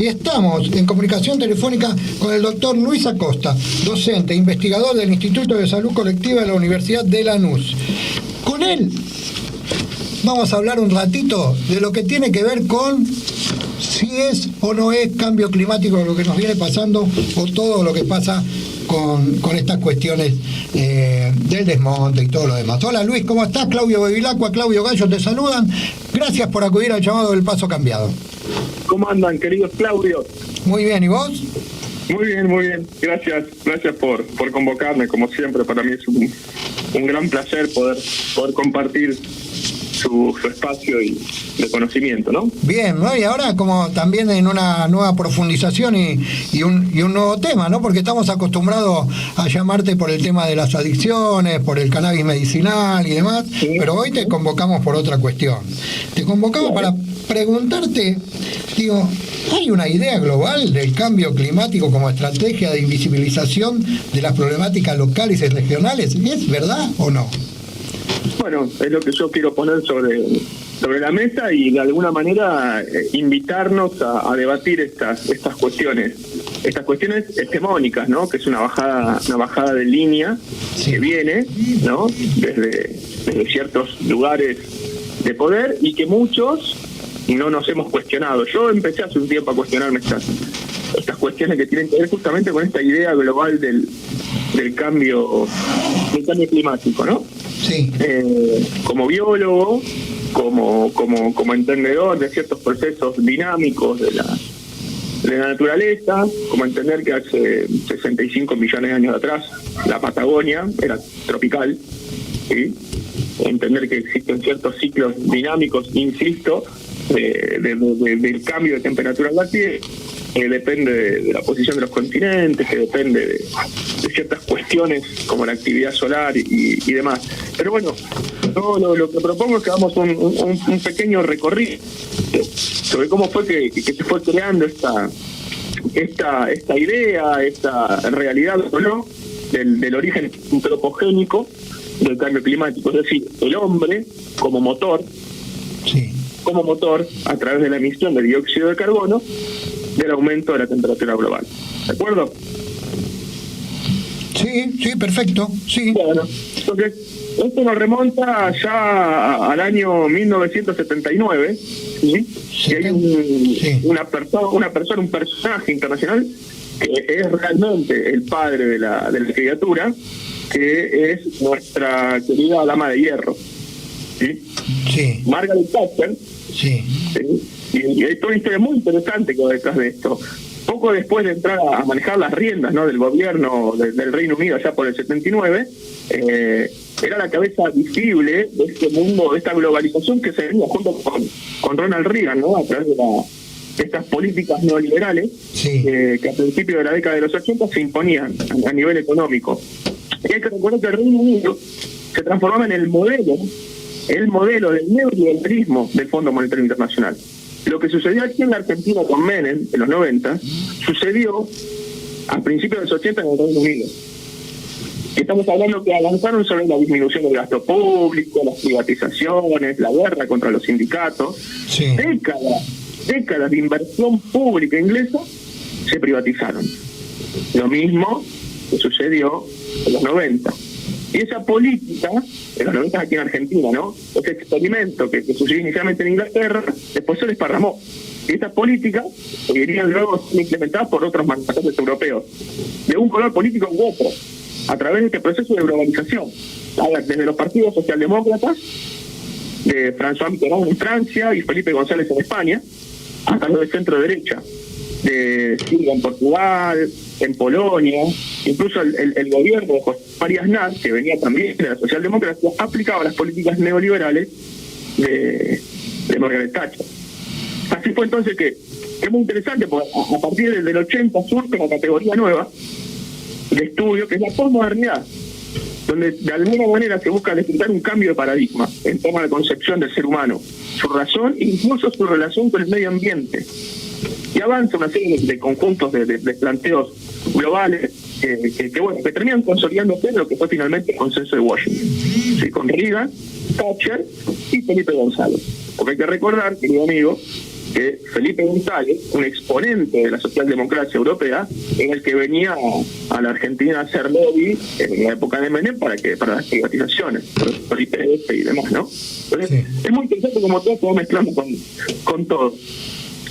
Y estamos en comunicación telefónica con el doctor Luis Acosta, docente, investigador del Instituto de Salud Colectiva de la Universidad de Lanús. Con él vamos a hablar un ratito de lo que tiene que ver con si es o no es cambio climático lo que nos viene pasando o todo lo que pasa con estas cuestiones del desmonte y todo lo demás. Hola Luis, ¿cómo estás? Claudio Bevilacqua, Claudio Gallo te saludan. Gracias por acudir al llamado del Paso Cambiado. ¿Cómo andan, queridos Claudio? Muy bien, ¿y vos? Muy bien, muy bien. Gracias por convocarme, como siempre. Para mí es un gran placer poder compartir su espacio y de conocimiento, ¿no? Bien, ¿no? Y ahora como también en una nueva profundización y un nuevo tema, ¿no? Porque estamos acostumbrados a llamarte por el tema de las adicciones, por el cannabis medicinal y demás, sí. Pero hoy te convocamos por otra cuestión. Te convocamos para preguntarte, digo, ¿hay una idea global del cambio climático como estrategia de invisibilización de las problemáticas locales y regionales? ¿Es verdad o no? Bueno, es lo que yo quiero poner sobre la mesa y de alguna manera invitarnos a debatir estas cuestiones hegemónicas, ¿no? Que es una bajada de línea, sí, que viene, ¿no? desde ciertos lugares de poder y que muchos no nos hemos cuestionado. Yo empecé hace un tiempo a cuestionarme estas cuestiones que tienen que ver justamente con esta idea global del cambio climático, ¿no? Sí. Como biólogo, como entendedor de ciertos procesos dinámicos de la naturaleza, como entender que hace 65 millones de años atrás la Patagonia era tropical, ¿sí? Entender que existen ciertos ciclos dinámicos, insisto, del cambio de temperatura en la Tierra, que depende de la posición de los continentes, que depende de ciertas cuestiones como la actividad solar y demás. Pero bueno, lo que propongo es que hagamos un pequeño recorrido sobre cómo fue que se fue creando esta idea, esta realidad, ¿no? del origen antropogénico del cambio climático, es decir, el hombre como motor, sí, a través de la emisión de dióxido de carbono, del aumento de la temperatura global. ¿De acuerdo? Sí, perfecto. Sí. Bueno, entonces, esto nos remonta ya al año 1979, ¿sí? Sí. Y hay un personaje internacional que es realmente el padre de la criatura, que es nuestra querida dama de hierro, ¿sí? Sí. Margaret Thatcher. Sí. ¿Sí? Y hay toda una historia muy interesante que va detrás de esto. Poco después de entrar a manejar las riendas, ¿no? del gobierno del Reino Unido allá por el 79, era la cabeza visible de este mundo, de esta globalización que se venía junto con Ronald Reagan, ¿no? A través de estas políticas neoliberales, sí, que a principios de la década de los 80 se imponían a nivel económico. Y hay que recordar que el Reino Unido se transformaba en el modelo del neoliberalismo del Fondo Monetario Internacional. Lo que sucedió aquí en la Argentina con Menem en los 90 sucedió a principios de los 80 en el Reino Unido. Estamos hablando que avanzaron sobre la disminución del gasto público, las privatizaciones, la guerra contra los sindicatos, sí, décadas de inversión pública inglesa se privatizaron. Lo mismo que sucedió en los 90. Y esa política, en los 90 aquí en Argentina, ¿no? Ese experimento que sucedió inicialmente en Inglaterra, después se desparramó. Y esa política seguiría luego implementada por otros mandatarios europeos, de un color político u otro, a través de este proceso de globalización. A ver, desde los partidos socialdemócratas, de François Mitterrand en Francia y Felipe González en España, hasta los de centro derecha, de Silva en Portugal, en Polonia, incluso el gobierno de José María Aznar, que venía también de la socialdemocracia, aplicaba las políticas neoliberales de Margaret Thatcher. Así fue entonces que es muy interesante, porque a partir del 80 surge una categoría nueva de estudio, que es la posmodernidad, donde de alguna manera se busca descritar un cambio de paradigma en torno a la concepción del ser humano, su razón e incluso su relación con el medio ambiente. Y avanza una serie de conjuntos de planteos globales que terminan consolidándose en lo que fue finalmente el consenso de Washington, ¿sí? Con Reagan, Thatcher y Felipe González. Porque hay que recordar, querido amigo, que Felipe González, un exponente de la socialdemocracia europea, en el que venía a la Argentina a hacer lobby en la época de Menem para las privatizaciones, por IPF y demás, ¿no? Entonces, es muy interesante como todo mezclamos con todo.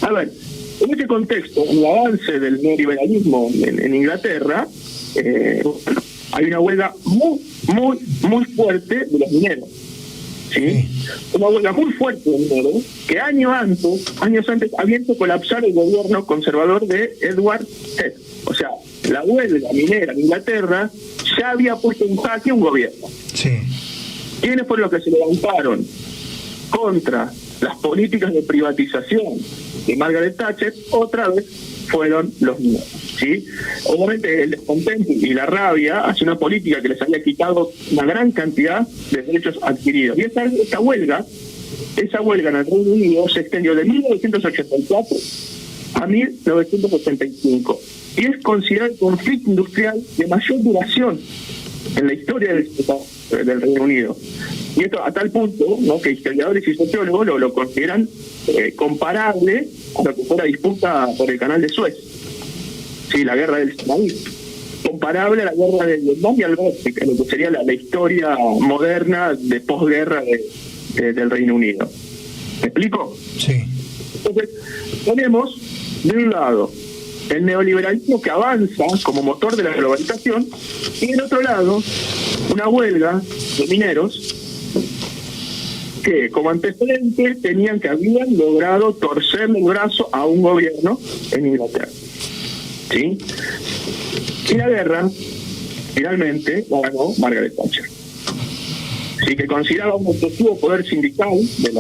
A ver, en este contexto, en el avance del neoliberalismo en Inglaterra, hay una huelga muy fuerte de los mineros. ¿Sí? Una huelga muy fuerte de mineros que años antes había hecho colapsar el gobierno conservador de Edward Heath. O sea, la huelga minera en Inglaterra ya había puesto en jaque un gobierno. Sí. ¿Quiénes fueron los que se levantaron contra las políticas de privatización de Margaret Thatcher? Otra vez fueron los mineros. ¿Sí? Obviamente el descontento y la rabia hacia una política que les había quitado una gran cantidad de derechos adquiridos. Y esa huelga en el Reino Unido se extendió de 1984 a 1985 y es considerado el conflicto industrial de mayor duración en la historia del Reino Unido. Y esto a tal punto, ¿no?, que historiadores y sociólogos lo consideran comparable a lo que fue la disputa por el canal de Suez. Sí, la guerra del Sinaí, comparable a la guerra de Vietnam y al Báltico, lo que sería la historia moderna de posguerra del Reino Unido. ¿Me explico? Sí. Entonces, tenemos de un lado el neoliberalismo que avanza como motor de la globalización y del otro lado una huelga de mineros que como antecedente habían logrado torcerle el brazo a un gobierno en Inglaterra. ¿Sí? Y la guerra finalmente la ganó Margaret Thatcher. Sí, que consideraba un excesivo poder sindical de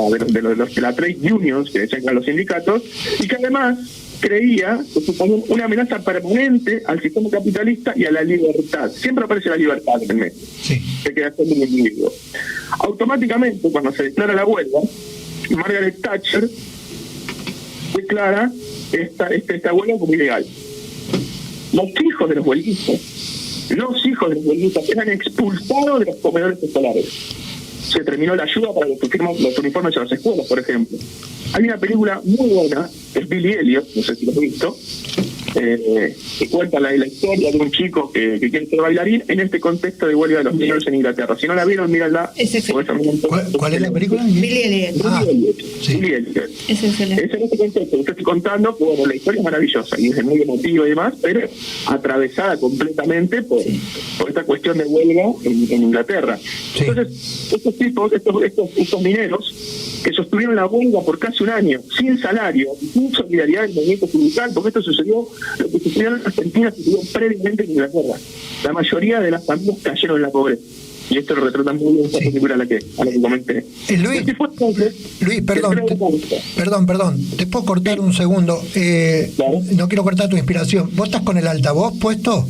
la trade unions, que decían que eran los sindicatos, y que además creía que suponía una amenaza permanente al sistema capitalista y a la libertad. Siempre aparece la libertad en el medio, que queda siendo un individuo. Automáticamente, cuando se declara la huelga, Margaret Thatcher declara esta huelga como ilegal. Los hijos de los huelguistas eran expulsados de los comedores escolares. Se terminó la ayuda para los uniformes a las escuelas, por ejemplo. Hay una película muy buena, que es Billy Elliot, no sé si lo has visto, que cuenta la historia de un chico que quiere ser bailarín en este contexto de huelga de los mineros en Inglaterra. Si no la vieron, mírenla. ¿Cuál es la película? Billy Elliot. Billy Elliot. Es excelente. Es en este contexto que usted estoy contando, pues, bueno, la historia es maravillosa y es muy emotiva y demás, pero atravesada completamente por esta cuestión de huelga en Inglaterra. Sí. Entonces, estos mineros que sostuvieron la huelga por casi un año, sin salario, sin solidaridad del movimiento sindical, porque esto sucedió, lo que sucedió en Argentina sucedió previamente en Inglaterra. La mayoría de las familias cayeron en la pobreza. Y esto lo retrata muy bien esta película a la que comenté. Luis, perdón, te puedo cortar un segundo. Claro. No quiero cortar tu inspiración. ¿Vos estás con el altavoz puesto?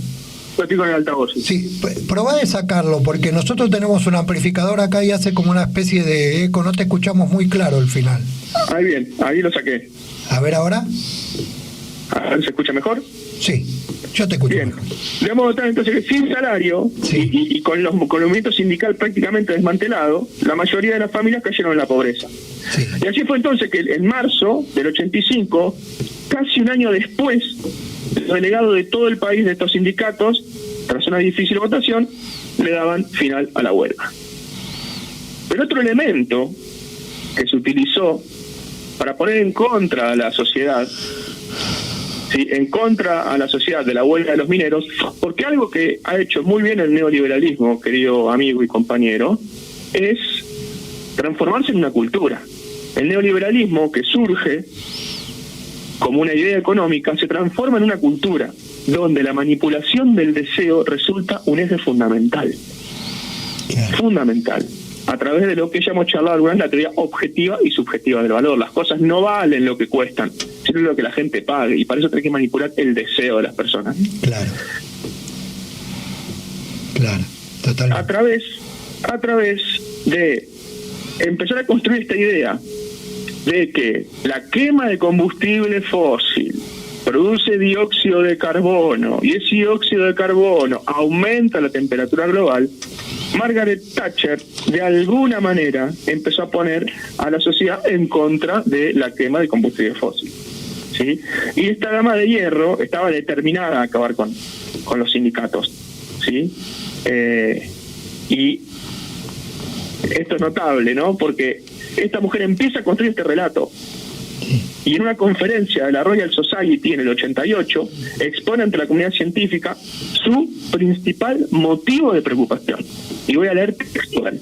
Estoy con el altavoz. Sí, probá de sacarlo, porque nosotros tenemos un amplificador acá y hace como una especie de eco, no te escuchamos muy claro al final. Ahí bien, ahí lo saqué. A ver ahora. A ver, ¿se escucha mejor? Sí, yo te escucho bien. mejor. De modo tal, entonces, que sin salario y con el movimiento sindical prácticamente desmantelado, la mayoría de las familias cayeron en la pobreza. Sí. Y así fue entonces que en marzo del 85, casi un año después, el delegado de todo el país de estos sindicatos, tras una difícil votación, le daban final a la huelga. Pero otro elemento que se utilizó para poner en contra a la sociedad, en contra a la sociedad de la huelga de los mineros, porque algo que ha hecho muy bien el neoliberalismo, querido amigo y compañero, es transformarse en una cultura. El neoliberalismo que surge como una idea económica se transforma en una cultura donde la manipulación del deseo resulta un eje fundamental. Fundamental. A través de lo que ya hemos charlado alguna vez, la teoría objetiva y subjetiva del valor. Las cosas no valen lo que cuestan, sino lo que la gente pague. Y para eso tiene que manipular el deseo de las personas. Claro, totalmente. A través de empezar a construir esta idea de que la quema de combustible fósil produce dióxido de carbono y ese dióxido de carbono aumenta la temperatura global, Margaret Thatcher de alguna manera empezó a poner a la sociedad en contra de la quema de combustibles fósiles, ¿sí? Y esta dama de hierro estaba determinada a acabar con los sindicatos, ¿sí? Y esto es notable, ¿no? Porque esta mujer empieza a construir este relato y en una conferencia de la Royal Society en el 88 expone ante la comunidad científica su principal motivo de preocupación. Y voy a leer textual.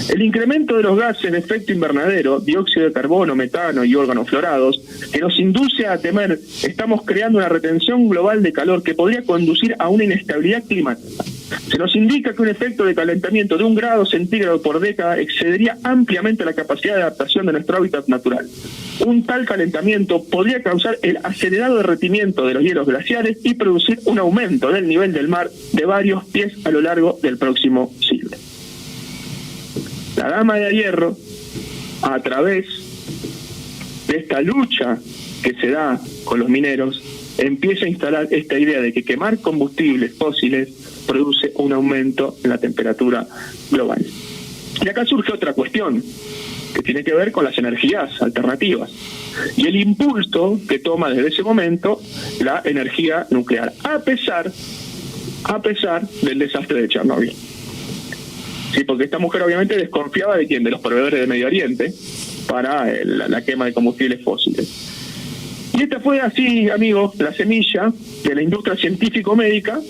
El incremento de los gases de efecto invernadero, dióxido de carbono, metano y organoflorados, que nos induce a temer, estamos creando una retención global de calor que podría conducir a una inestabilidad climática. Se nos indica que un efecto de calentamiento de 1 grado centígrado por década excedería ampliamente la capacidad de adaptación de nuestro hábitat natural. Un tal calentamiento podría causar el acelerado derretimiento de los hielos glaciares y producir un aumento del nivel del mar de varios pies a lo largo del próximo siglo. La dama de hierro, a través de esta lucha que se da con los mineros, empieza a instalar esta idea de que quemar combustibles fósiles produce un aumento en la temperatura global. Y acá surge otra cuestión que tiene que ver con las energías alternativas y el impulso que toma desde ese momento la energía nuclear, a pesar del desastre de Chernóbil. Sí, porque esta mujer obviamente desconfiaba de quién, de los proveedores de Medio Oriente para la quema de combustibles fósiles. Y esta fue así, amigos, la semilla de la industria científico-médica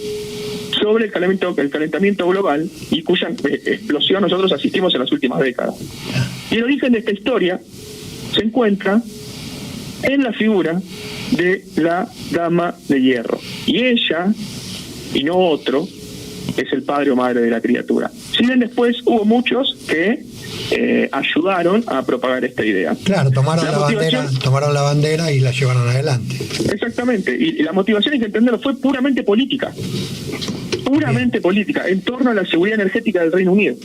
sobre el calentamiento global y cuya explosión nosotros asistimos en las últimas décadas. Y el origen de esta historia se encuentra en la figura de la dama de hierro. Y ella, y no otro, es el padre o madre de la criatura. Si bien después hubo muchos que ayudaron a propagar esta idea. Claro, tomaron la bandera y la llevaron adelante. Exactamente, y la motivación, hay que entenderlo, fue puramente política. Puramente política, en torno a la seguridad energética del Reino Unido.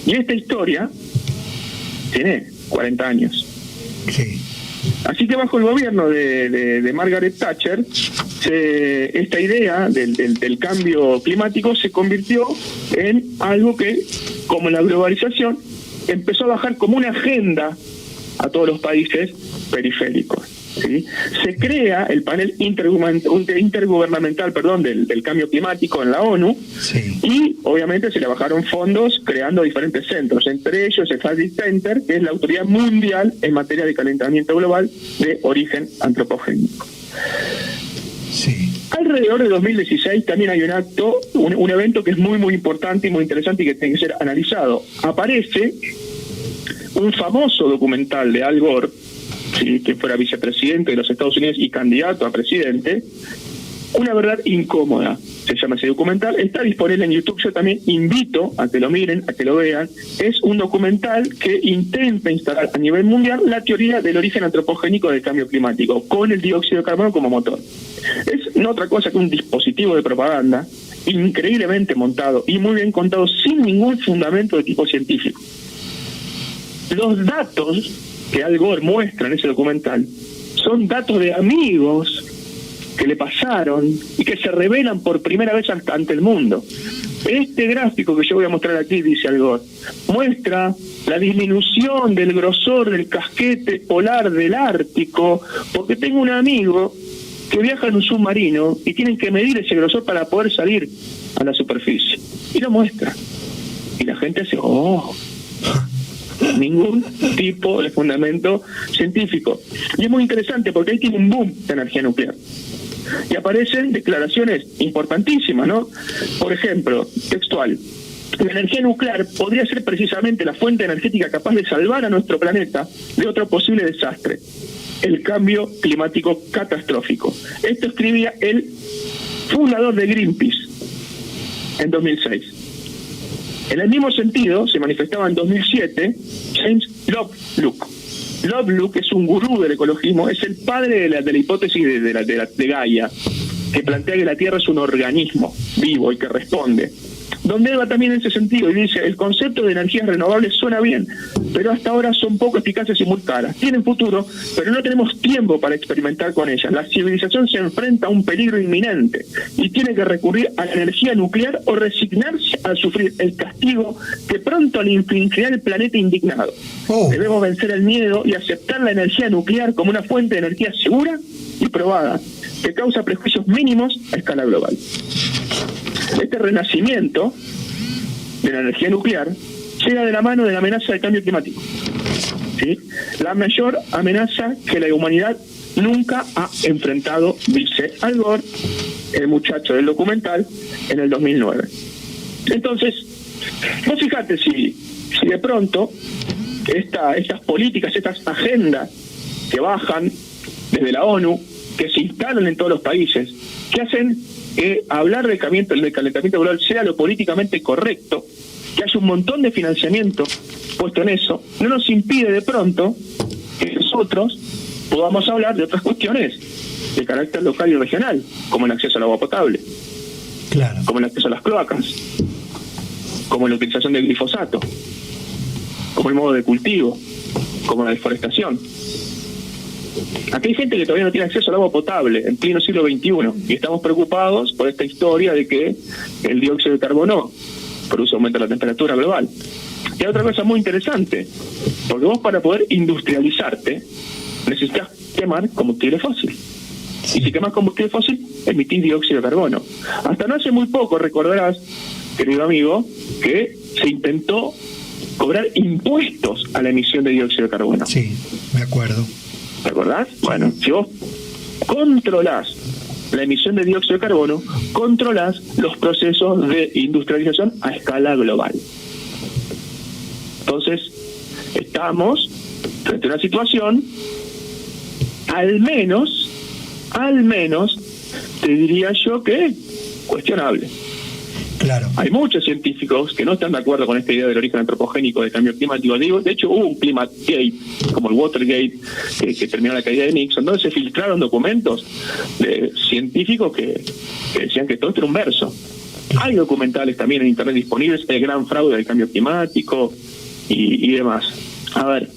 Y esta historia tiene 40 años. Sí. Así que bajo el gobierno de Margaret Thatcher, esta idea del cambio climático se convirtió en algo que, como la globalización, empezó a bajar como una agenda a todos los países periféricos. ¿Sí? Se crea el panel intergubernamental del cambio climático en la ONU. Sí. Y obviamente se le bajaron fondos creando diferentes centros, entre ellos el Hadley Center, que es la autoridad mundial en materia de calentamiento global de origen antropogénico. Sí. Alrededor de 2016 también hay un evento que es muy muy importante y muy interesante y que tiene que ser analizado. Aparece un famoso documental de Al Gore, ¿sí?, que fuera vicepresidente de los Estados Unidos y candidato a presidente, Una verdad incómoda, se llama ese documental, está disponible en YouTube. Yo también invito a que lo miren, a que lo vean. Es un documental que intenta instalar a nivel mundial la teoría del origen antropogénico del cambio climático, con el dióxido de carbono como motor. Es no otra cosa que un dispositivo de propaganda increíblemente montado y muy bien contado, sin ningún fundamento de tipo científico. Los datos que Al Gore muestra en ese documental son datos de amigos que le pasaron y que se revelan por primera vez ante el mundo. Este gráfico que yo voy a mostrar aquí, dice Al Gore, muestra la disminución del grosor del casquete polar del Ártico, porque tengo un amigo que viaja en un submarino y tienen que medir ese grosor para poder salir a la superficie. Y lo muestra. Y la gente hace, ningún tipo de fundamento científico. Y es muy interesante porque ahí tiene un boom de energía nuclear. Y aparecen declaraciones importantísimas, ¿no? Por ejemplo, textual: la energía nuclear podría ser precisamente la fuente energética capaz de salvar a nuestro planeta de otro posible desastre, el cambio climático catastrófico. Esto escribía el fundador de Greenpeace en 2006. En el mismo sentido, se manifestaba en 2007 James Lovelock. Lovelock es un gurú del ecologismo, es el padre de la hipótesis de Gaia, que plantea que la Tierra es un organismo vivo y que responde donde él va también en ese sentido y dice: el concepto de energías renovables suena bien, pero hasta ahora son poco eficaces y muy caras. Tienen futuro, pero no tenemos tiempo para experimentar con ellas. La civilización se enfrenta a un peligro inminente y tiene que recurrir a la energía nuclear o resignarse a sufrir el castigo que pronto le infligirá el planeta indignado. Debemos vencer el miedo y aceptar la energía nuclear como una fuente de energía segura y probada, que causa prejuicios mínimos a escala global. Este renacimiento de la energía nuclear llega de la mano de la amenaza del cambio climático, ¿sí? La mayor amenaza que la humanidad nunca ha enfrentado, dice Al Gore, el muchacho del documental, en el 2009. Entonces, vos fíjate si de pronto estas políticas, estas agendas que bajan desde la ONU, que se instalan en todos los países, que hacen que hablar del calentamiento global sea lo políticamente correcto, que haya un montón de financiamiento puesto en eso, no nos impide de pronto que nosotros podamos hablar de otras cuestiones de carácter local y regional, como el acceso al agua potable, claro, como el acceso a las cloacas, como la utilización del glifosato, como el modo de cultivo, como la deforestación. Aquí hay gente que todavía no tiene acceso al agua potable en pleno siglo XXI y estamos preocupados por esta historia de que el dióxido de carbono produce aumento de la temperatura global. Y hay otra cosa muy interesante, porque vos, para poder industrializarte, necesitas quemar combustible fósil. Y si quemas combustible fósil, emitís dióxido de carbono. Hasta no hace muy poco, recordarás, querido amigo, que se intentó cobrar impuestos a la emisión de dióxido de carbono. Sí, me acuerdo. ¿Te acordás? Bueno, si vos controlás la emisión de dióxido de carbono, controlás los procesos de industrialización a escala global. Entonces, estamos frente a una situación, al menos, te diría yo que cuestionable. Claro. Hay muchos científicos que no están de acuerdo con esta idea del origen antropogénico del cambio climático. De hecho, hubo un Climategate, como el Watergate, que terminó la caída de Nixon, donde se filtraron documentos de científicos que decían que todo esto era un verso. Hay documentales también en internet disponibles, el gran fraude del cambio climático y demás. A ver,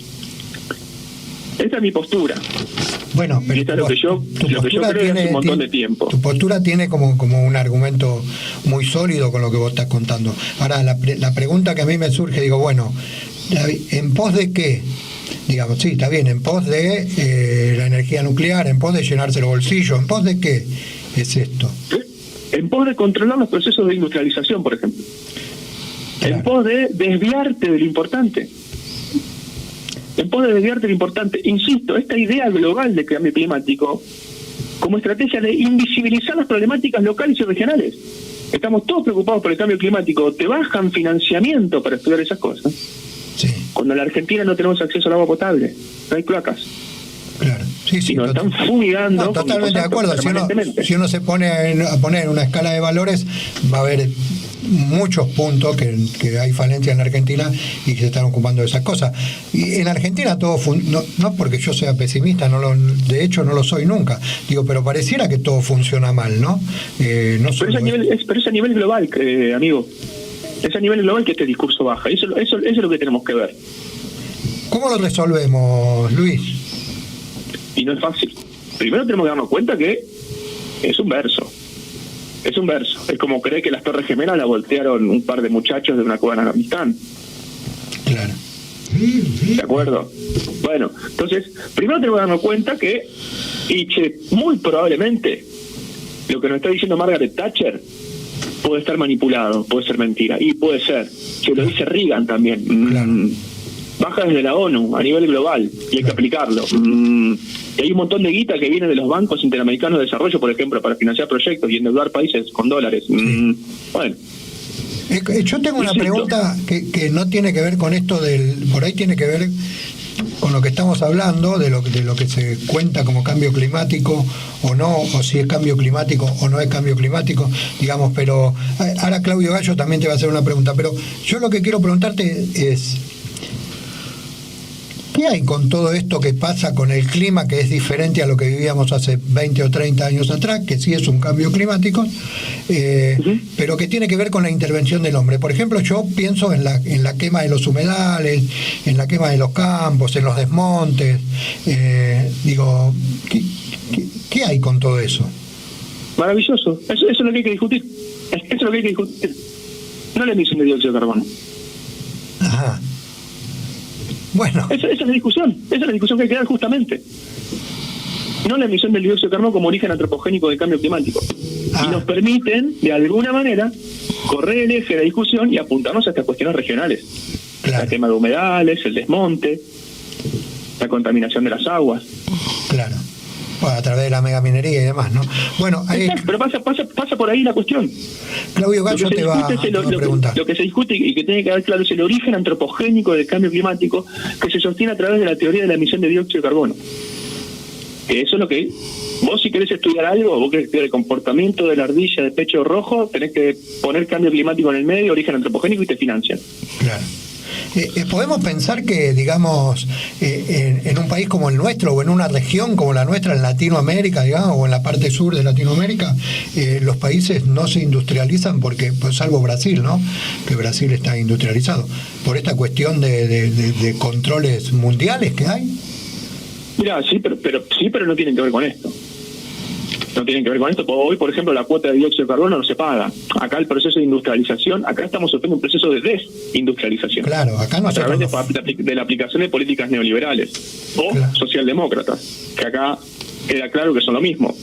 esta es mi postura. Bueno, pero y lo que yo creo hace un montón de tiempo. Tu postura tiene como un argumento muy sólido con lo que vos estás contando. Ahora, la pregunta que a mí me surge, digo, bueno, ¿en pos de qué? Digamos, sí, está bien, en pos de la energía nuclear, en pos de llenarse el bolsillo, ¿en pos de qué es esto? En pos de controlar los procesos de industrialización, por ejemplo. Claro. En pos de desviarte de lo importante. En pos de desviarte de lo importante. Insisto, esta idea global de cambio climático como estrategia de invisibilizar las problemáticas locales y regionales. Estamos todos preocupados por el cambio climático. Te bajan financiamiento para estudiar esas cosas. Sí. Cuando en la Argentina no tenemos acceso al agua potable, no hay cloacas. Claro, sí, sí. Y nos están fumigando. No, totalmente de acuerdo. Si uno se pone a poner una escala de valores, va a haber muchos puntos que hay falencia en la Argentina y que se están ocupando de esas cosas. Y en Argentina todo no porque yo sea pesimista, de hecho no lo soy nunca, digo, pero pareciera que todo funciona mal, ¿no? Pero es a nivel global, amigo. Es a nivel global que este discurso baja. Eso es lo que tenemos que ver. ¿Cómo lo resolvemos, Luis? Y no es fácil. Primero tenemos que darnos cuenta que es un verso. Es un verso. Es como creer que las Torres Gemelas la voltearon un par de muchachos de una cueva en Afganistán. Claro. ¿De acuerdo? Bueno, entonces, primero tenemos que darnos cuenta que, muy probablemente, lo que nos está diciendo Margaret Thatcher puede estar manipulado, puede ser mentira. Y puede ser. Que lo dice Reagan también. Claro. Baja desde la ONU a nivel global y hay que aplicarlo. Y hay un montón de guita que viene de los bancos interamericanos de desarrollo, por ejemplo, para financiar proyectos y endeudar países con dólares. Bueno. Yo tengo una pregunta que no tiene que ver con esto por ahí tiene que ver con lo que estamos hablando, de lo que se cuenta como cambio climático o no, o si es cambio climático o no es cambio climático, digamos, pero ahora Claudio Gallo también te va a hacer una pregunta, pero yo lo que quiero preguntarte es, ¿Qué hay con todo esto que pasa con el clima, que es diferente a lo que vivíamos hace 20 o 30 años atrás, que sí es un cambio climático, pero que tiene que ver con la intervención del hombre? Por ejemplo, yo pienso en la quema de los humedales, en la quema de los campos, en los desmontes. Digo, ¿qué hay con todo eso? Maravilloso. Eso es lo que hay que discutir. Eso es lo que hay que discutir. No la emisión de dióxido de carbono. Ajá. Bueno. Esa es la discusión. Esa es la discusión que hay que dar justamente. No la emisión del dióxido de carbono como origen antropogénico del cambio climático. Y nos permiten, de alguna manera, correr el eje de la discusión y apuntarnos a estas cuestiones regionales. Claro. La quema de humedales, el desmonte, la contaminación de las aguas. Claro. Bueno, a través de la megaminería y demás, ¿no? Bueno, exacto, pero pasa por ahí la cuestión. Claudio Gallo te va a preguntar. Lo que se discute y que tiene que quedar claro es el origen antropogénico del cambio climático, que se sostiene a través de la teoría de la emisión de dióxido de carbono. Que eso es lo que... Vos, si querés estudiar algo, vos querés estudiar el comportamiento de la ardilla de pecho rojo, tenés que poner cambio climático en el medio, origen antropogénico, y te financian. Claro. ¿Podemos pensar que, digamos, en un país como el nuestro, o en una región como la nuestra, en Latinoamérica, digamos, o en la parte sur de Latinoamérica, los países no se industrializan porque, pues, salvo Brasil, ¿no? Que Brasil está industrializado, por esta cuestión de controles mundiales que hay? Mira, sí, pero no tienen que ver con esto. No tienen que ver con esto. Hoy, por ejemplo, la cuota de dióxido de carbono no se paga. Acá el proceso de industrialización, acá estamos sufriendo un proceso de desindustrialización. Claro, acá no. A través de la aplicación de políticas neoliberales o socialdemócratas, que acá queda claro que son lo mismo.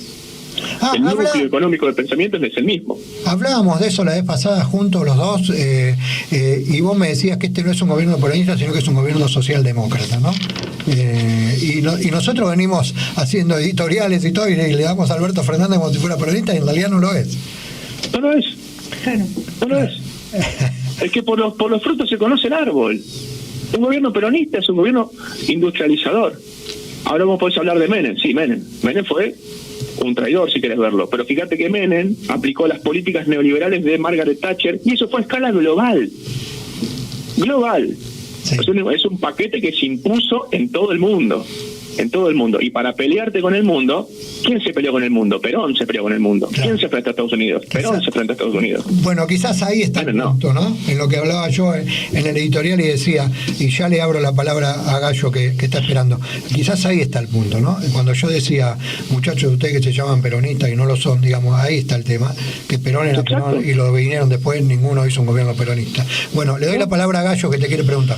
El núcleo económico del pensamiento es el mismo. Hablábamos de eso la vez pasada juntos los dos, y vos me decías que este no es un gobierno peronista, sino que es un gobierno socialdemócrata, ¿no? Y nosotros venimos haciendo editoriales y todo, y le damos a Alberto Fernández como si fuera peronista, y en realidad no lo es. No lo es. Claro. No lo es. Es que por los frutos se conoce el árbol. Un gobierno peronista es un gobierno industrializador. Ahora vos podés hablar de Menem. Sí, Menem fue un traidor, si querés verlo, pero fíjate que Menem aplicó las políticas neoliberales de Margaret Thatcher, y eso fue a escala global. Sí. Es un paquete que se impuso en todo el mundo. Y para pelearte con el mundo, ¿quién se peleó con el mundo? Perón se peleó con el mundo. Claro. ¿Quién se enfrenta a Estados Unidos? Perón se enfrenta a Estados Unidos. Bueno, quizás ahí está el punto, ¿no? En lo que hablaba yo en el editorial y decía, y ya le abro la palabra a Gallo que está esperando, quizás ahí está el punto, ¿no? Cuando yo decía, muchachos de ustedes que se llaman peronistas y no lo son, digamos, ahí está el tema, que Perón era Perón y lo vinieron después, ninguno hizo un gobierno peronista. Bueno, le doy la palabra a Gallo que te quiere preguntar.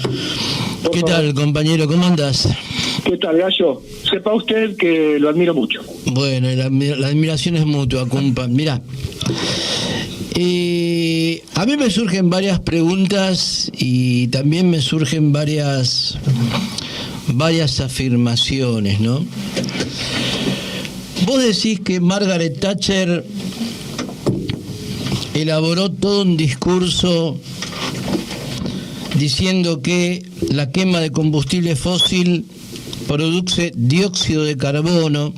¿Qué tal, compañero? ¿Cómo andás? ¿Qué tal, Gallo? Sepa usted que lo admiro mucho. Bueno, la admiración es mutua, compa. Mirá, a mí me surgen varias preguntas y también me surgen varias afirmaciones, ¿no? Vos decís que Margaret Thatcher elaboró todo un discurso diciendo que la quema de combustible fósil produce dióxido de carbono,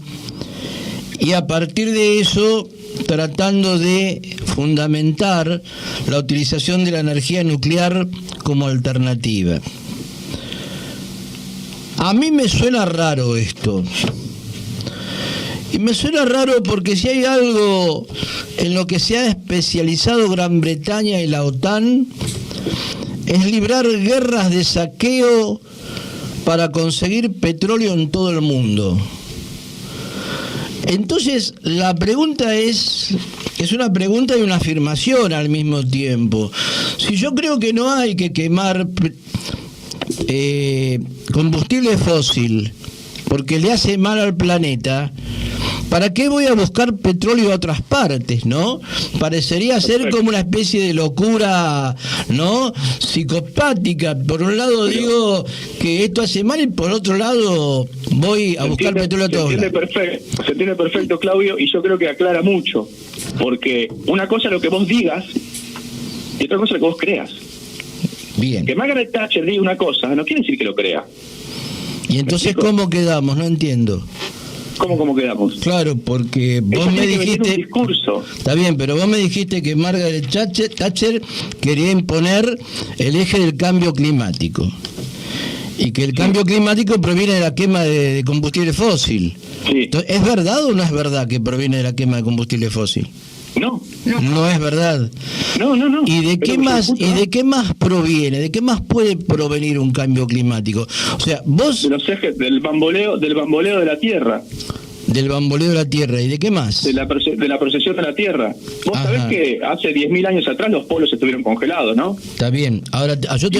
y a partir de eso tratando de fundamentar la utilización de la energía nuclear como alternativa. A mí me suena raro esto. Y me suena raro porque si hay algo en lo que se ha especializado Gran Bretaña y la OTAN, es librar guerras de saqueo para conseguir petróleo en todo el mundo. Entonces, la pregunta es una pregunta y una afirmación al mismo tiempo. Si yo creo que no hay que quemar combustible fósil porque le hace mal al planeta, ¿para qué voy a buscar petróleo a otras partes, no? Parecería ser como una especie de locura, ¿no? Psicopática. Por un lado digo que esto hace mal y por otro lado voy a buscar petróleo a todos lados. Se entiende perfecto, Claudio, y yo creo que aclara mucho. Porque una cosa es lo que vos digas y otra cosa es lo que vos creas. Bien. Que Margaret Thatcher diga una cosa no quiere decir que lo crea. ¿Y entonces cómo quedamos? No entiendo. ¿Cómo quedamos? Claro, porque vos me dijiste... Un discurso. Está bien, pero vos me dijiste que Margaret Thatcher quería imponer el eje del cambio climático. Y que el cambio climático proviene de la quema de combustible fósil. Sí. Entonces, ¿es verdad o no es verdad que proviene de la quema de combustible fósil? No. No es verdad. No. ¿Y de qué más? ¿Y de qué más proviene? ¿De qué más puede provenir un cambio climático? O sea, vos De los ejes, del bamboleo de la Tierra, del bamboleo de la Tierra, ¿y de qué más? de la procesión de la Tierra. Vos Ajá. sabés que hace 10.000 años atrás los polos estuvieron congelados, ¿no? Está bien. Ahora yo te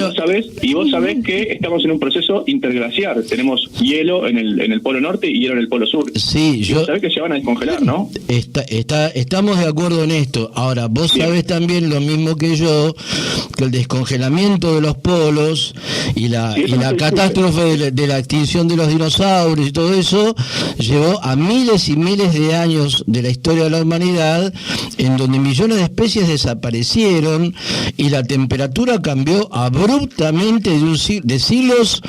Y vos sabés que estamos en un proceso interglaciar. Tenemos hielo en el polo norte y hielo en el polo sur. sí, Y vos sabés que se van a descongelar, ¿no? Estamos de acuerdo en esto. Ahora, vos Bien. sabés también lo mismo que yo, que el descongelamiento de los polos y la Sí, eso no se discute. catástrofe de la extinción de los dinosaurios y todo eso llevó a miles y miles de años de la historia de la humanidad, en donde millones de especies desaparecieron y la temperatura cambió abruptamente de siglos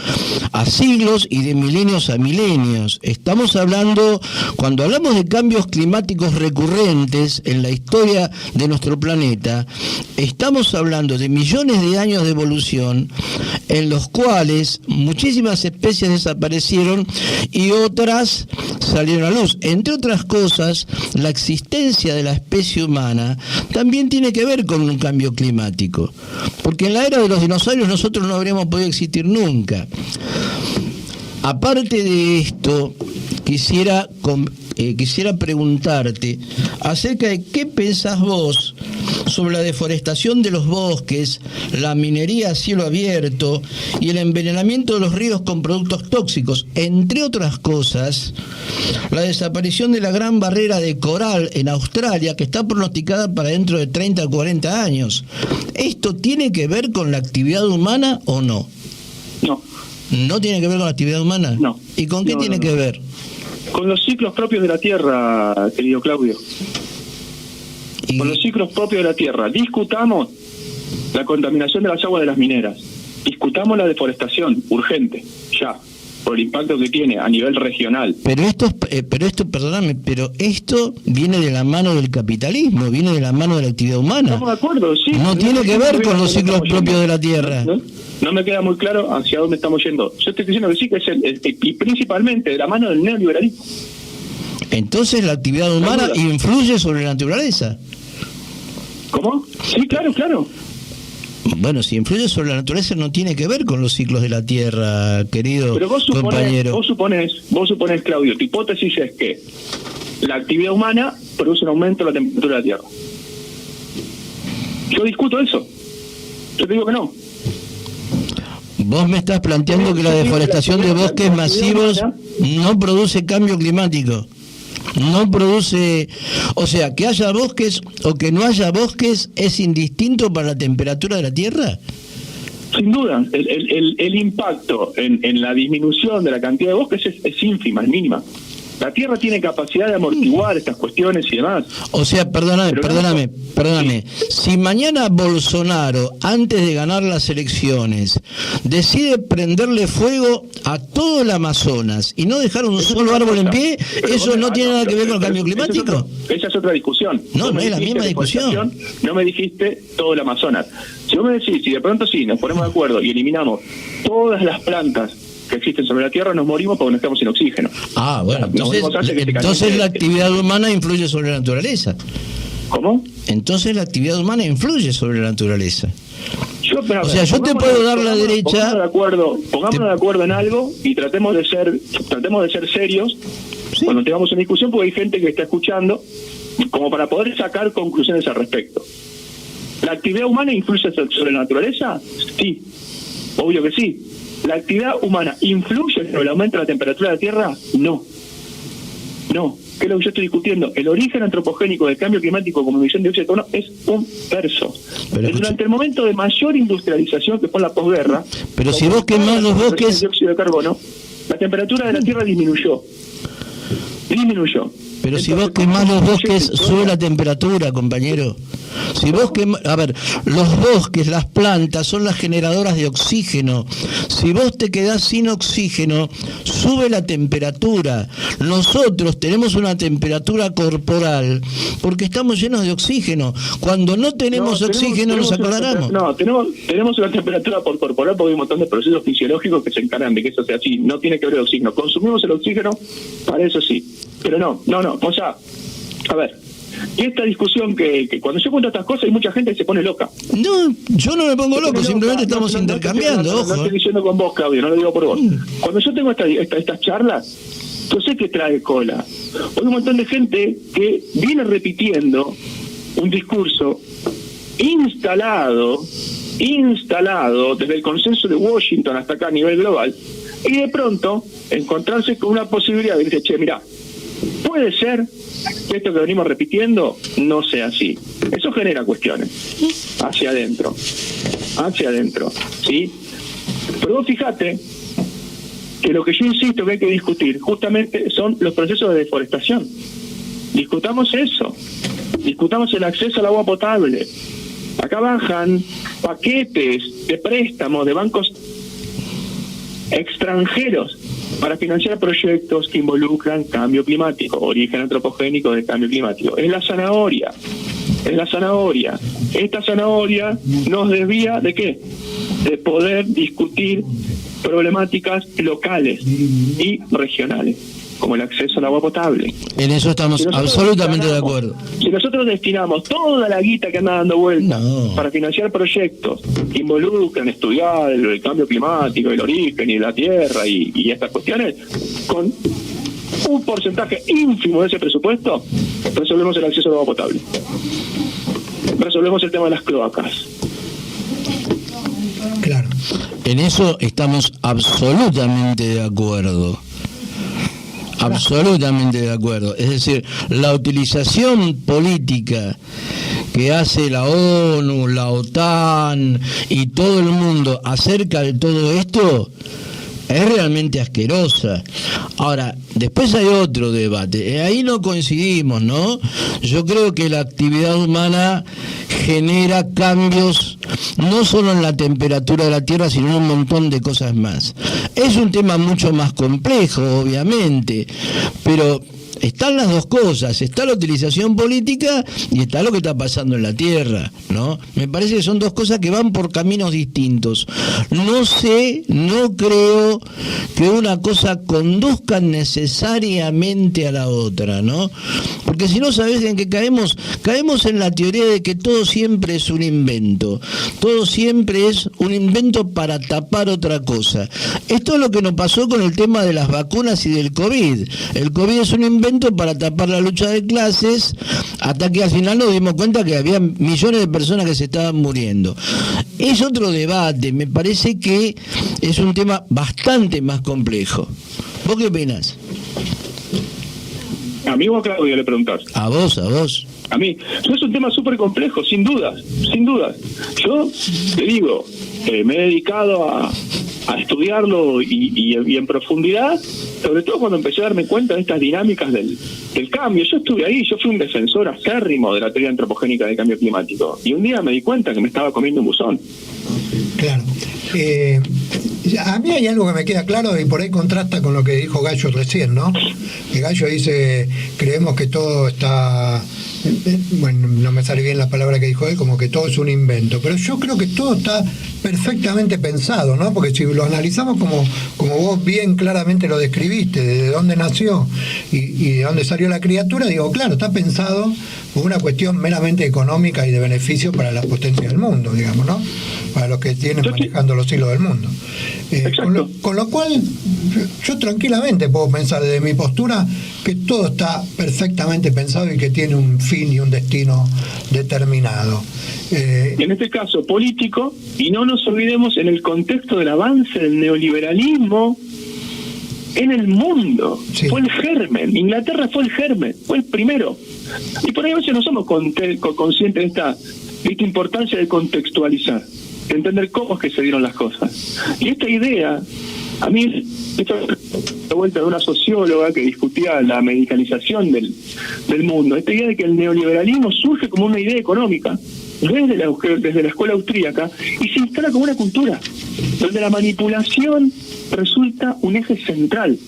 a siglos y de milenios a milenios. Estamos hablando, cuando hablamos de cambios climáticos recurrentes en la historia de nuestro planeta, estamos hablando de millones de años de evolución en los cuales muchísimas especies desaparecieron y otras salieron a luz. Entre otras cosas, la existencia de la especie humana también tiene que ver con un cambio climático, porque en la era de los dinosaurios nosotros no habríamos podido existir nunca. Aparte de esto, quisiera preguntarte acerca de qué pensás vos sobre la deforestación de los bosques, la minería a cielo abierto y el envenenamiento de los ríos con productos tóxicos, entre otras cosas, la desaparición de la gran barrera de coral en Australia, que está pronosticada para dentro de 30 o 40 años. ¿Esto tiene que ver con la actividad humana o no? No. ¿No tiene que ver con la actividad humana? No. ¿Y con qué No, tiene no, que no. ver? Con los ciclos propios de la Tierra, querido Claudio. Y- Con los ciclos propios de la Tierra. Discutamos la contaminación de las aguas de las mineras. Discutamos la deforestación, urgente, ya, por el impacto que tiene a nivel regional. Pero esto, perdóname, pero esto viene de la mano del capitalismo, viene de la mano de la actividad humana. ¿Estamos de acuerdo? Sí. No tiene que ver con los ciclos propios de la Tierra. No me queda muy claro hacia dónde estamos yendo. Yo estoy diciendo que sí, que es y principalmente de la mano del neoliberalismo. Entonces la actividad humana Sin duda. influye sobre la naturaleza. ¿Cómo? Sí, claro. Bueno, si influye sobre la naturaleza no tiene que ver con los ciclos de la Tierra, querido Pero vos compañero. suponés, Claudio, tu hipótesis es que la actividad humana produce un aumento de la temperatura de la Tierra. Yo discuto eso. Yo te digo que no. Vos me estás planteando que la deforestación de bosques masivos no produce cambio climático. No produce, o sea, que haya bosques o que no haya bosques es indistinto para la temperatura de la Tierra. Sin duda, el impacto en la disminución de la cantidad de bosques es ínfima, es mínima. La Tierra tiene capacidad de amortiguar estas cuestiones y demás. O sea, perdóname. Si mañana Bolsonaro, antes de ganar las elecciones, decide prenderle fuego a todo el Amazonas y no dejar un solo árbol en pie, ¿eso no tiene nada que ver con el cambio climático? Esa es otra discusión. No, Vos no me es la dijiste misma discusión. deforestación, no me dijiste todo el Amazonas. Si vos me decís, si de pronto sí, nos ponemos de acuerdo y eliminamos todas las plantas que existen sobre la Tierra, nos morimos porque no estamos sin oxígeno. Ah, bueno, Nos morimos antes que se entonces caliente. la actividad humana influye sobre la naturaleza. ¿Cómo? Entonces la actividad humana influye sobre la naturaleza. Yo te puedo dar la derecha. Pongámonos de acuerdo en algo y tratemos de ser serios Sí. cuando tengamos una discusión, porque hay gente que está escuchando, como para poder sacar conclusiones al respecto. ¿La actividad humana influye sobre la naturaleza? Sí, obvio que sí. ¿La actividad humana influye sobre el aumento de la temperatura de la Tierra? No. ¿Qué es lo que yo estoy discutiendo? El origen antropogénico del cambio climático como emisión de dióxido de carbono es un verso. Pero Durante el momento de mayor industrialización que fue la posguerra, Pero si como vos quemás los la bosques- de dióxido de carbono, la temperatura de la Tierra disminuyó. Pero si vos Entonces, quemás los bosques, ¿cómo se sube la temperatura, compañero. Si vos a ver, los bosques, las plantas son las generadoras de oxígeno. Si vos te quedás sin oxígeno, sube la temperatura. Nosotros tenemos una temperatura corporal porque estamos llenos de oxígeno. Cuando no tenemos oxígeno nos aclaramos. Tenemos una temperatura corporal porque hay un montón de procesos fisiológicos que se encargan de que eso sea así. No tiene que ver el oxígeno. Consumimos el oxígeno para eso sí. Pero no. O sea, a ver, y esta discusión que cuando yo cuento estas cosas hay mucha gente que se pone loca. No, yo no me pongo loco, simplemente estamos intercambiando, ojo. No estoy diciendo con vos, Claudio, no lo digo por vos. Cuando yo tengo estas charlas, yo sé que trae cola. Hay un montón de gente que viene repitiendo un discurso instalado desde el consenso de Washington hasta acá a nivel global, y de pronto encontrarse con una posibilidad de decir, che, mirá, puede ser que esto que venimos repitiendo no sea así. Eso genera cuestiones hacia adentro, ¿sí? Pero vos fíjate que lo que yo insisto que hay que discutir justamente son los procesos de deforestación. Discutamos eso, discutamos el acceso al agua potable. Acá bajan paquetes de préstamos de bancos extranjeros para financiar proyectos que involucran cambio climático, origen antropogénico del cambio climático. Es la zanahoria. Esta zanahoria nos desvía ¿de qué? De poder discutir problemáticas locales y regionales, como el acceso al agua potable. En eso estamos absolutamente de acuerdo. Si nosotros destinamos toda la guita que anda dando vuelta para financiar proyectos que involucran estudiar el cambio climático, el origen y la tierra y estas cuestiones, con un porcentaje ínfimo de ese presupuesto, resolvemos el acceso al agua potable. Resolvemos el tema de las cloacas. Claro. En eso estamos absolutamente de acuerdo. Absolutamente de acuerdo. Es decir, la utilización política que hace la ONU, la OTAN y todo el mundo acerca de todo esto es realmente asquerosa. Ahora, después hay otro debate. Ahí no coincidimos, ¿no? Yo creo que la actividad humana genera cambios no solo en la temperatura de la Tierra, sino en un montón de cosas más. Es un tema mucho más complejo, obviamente, pero están las dos cosas, está la utilización política y está lo que está pasando en la Tierra, ¿no? Me parece que son dos cosas que van por caminos distintos. No creo que una cosa conduzca necesariamente a la otra, ¿no? Porque si no, ¿sabés en qué caemos? Caemos en la teoría de que todo siempre es un invento. Todo siempre es un invento para tapar otra cosa. Esto es lo que nos pasó con el tema de las vacunas y del COVID. El COVID es un invento para tapar la lucha de clases, hasta que al final nos dimos cuenta que había millones de personas que se estaban muriendo. Es otro debate, me parece que es un tema bastante más complejo. ¿Vos qué opinás? ¿A mí o a Claudio le preguntás? A vos. A mí. Es un tema súper complejo, sin dudas. Yo te digo, me he dedicado a estudiarlo y en profundidad, sobre todo cuando empecé a darme cuenta de estas dinámicas del cambio. Yo estuve ahí, yo fui un defensor acérrimo de la teoría antropogénica del cambio climático, y un día me di cuenta que me estaba comiendo un buzón. Claro. A mí hay algo que me queda claro y por ahí contrasta con lo que dijo Gallo recién, ¿no? Que Gallo dice, creemos que todo está... Bueno, no me sale bien la palabra que dijo él, como que todo es un invento, pero yo creo que todo está perfectamente pensado, ¿no? Porque si lo analizamos como vos bien claramente lo describiste, de dónde nació y de dónde salió la criatura, digo, claro, está pensado por una cuestión meramente económica y de beneficio para las potencias del mundo, digamos, ¿no? Para los que tienen manejando los hilos del mundo. Con lo cual, yo tranquilamente puedo pensar desde mi postura que todo está perfectamente pensado y que tiene un fin y un destino determinado. En este caso político, y no nos olvidemos en el contexto del avance del neoliberalismo en el mundo. Sí. Fue el germen, Inglaterra fue el germen, fue el primero. Y por ahí a veces no somos conscientes de esta importancia de contextualizar, de entender cómo es que se dieron las cosas. Y esta idea, a mí, esto de vuelta de una socióloga que discutía la medicalización del mundo, esta idea de que el neoliberalismo surge como una idea económica desde la escuela austríaca y se instala como una cultura donde la manipulación resulta un eje central,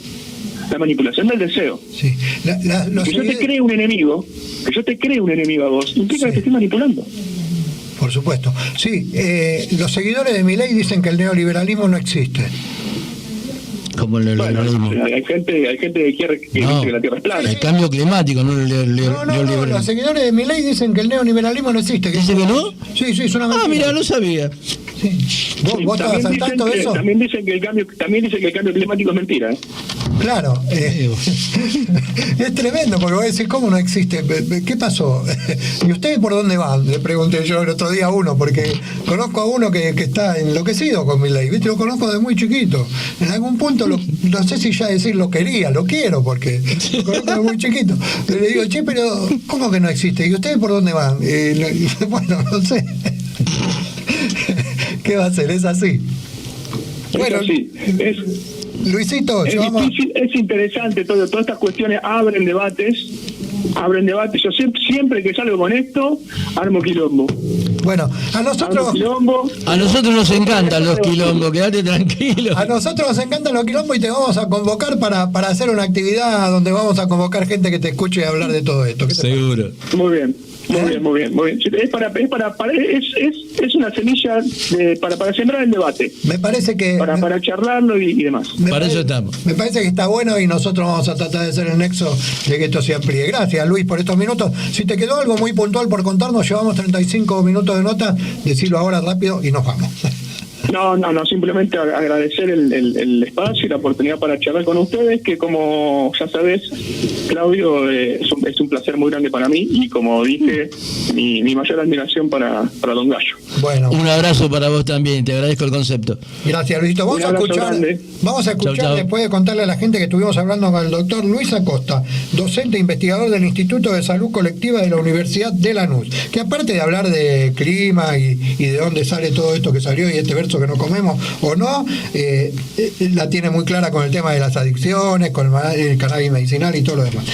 la manipulación del deseo. Sí. Que yo te cree un enemigo a vos, implica que te estoy manipulando. Por supuesto. Sí, los seguidores de Milei dicen que el neoliberalismo no existe. Como el neoliberalismo. Bueno, hay gente que quiere que dice que la Tierra es plana. El cambio climático, no el No, los seguidores de Milei dicen que el neoliberalismo no existe. ¿Dice que no? Sí, es una mentira. Mira, no sabía. Sí. ¿Vos estabas al tanto de eso? También dicen que el cambio climático es mentira. Claro. Es tremendo, porque vos decís, ¿cómo no existe? ¿Qué pasó? ¿Y ustedes por dónde van? Le pregunté yo el otro día a uno, porque conozco a uno que está enloquecido con Milei, ¿viste? Lo conozco desde muy chiquito. En algún punto, no sé si ya decir lo quiero, porque lo conozco desde muy chiquito. Pero le digo, che, pero ¿cómo que no existe? ¿Y ustedes por dónde van? Bueno, no sé. ¿Qué va a ser? Es así. Bueno, sí. Luisito, es difícil, es interesante todas estas cuestiones abren debates. Yo siempre que salgo con esto armo quilombo. Bueno, a nosotros nos encantan los quilombos, quédate tranquilo. A nosotros nos encantan los quilombos y te vamos a convocar para hacer una actividad donde vamos a convocar gente que te escuche hablar de todo esto. Seguro. Muy bien. Muy bien. Es una semilla para sembrar el debate. Me parece que para charlarlo y demás. Para eso estamos. Me parece que está bueno y nosotros vamos a tratar de ser el nexo de que esto se amplíe. Gracias, Luis, por estos minutos. Si te quedó algo muy puntual por contarnos, llevamos 35 minutos de nota, decirlo ahora rápido y nos vamos. No, simplemente agradecer el espacio y la oportunidad para charlar con ustedes, que como ya sabes, Claudio, es un placer muy grande para mí y como dije, mi mayor admiración para Don Gallo. Bueno. Un abrazo para vos también, te agradezco el concepto. Gracias, Luisito. Vamos a escuchar chau. Después de contarle a la gente que estuvimos hablando con el doctor Luis Acosta, docente e investigador del Instituto de Salud Colectiva de la Universidad de Lanús, que aparte de hablar de clima y de dónde sale todo esto que salió y este verso que no comemos o no, la tiene muy clara con el tema de las adicciones, con el cannabis medicinal y todo lo demás.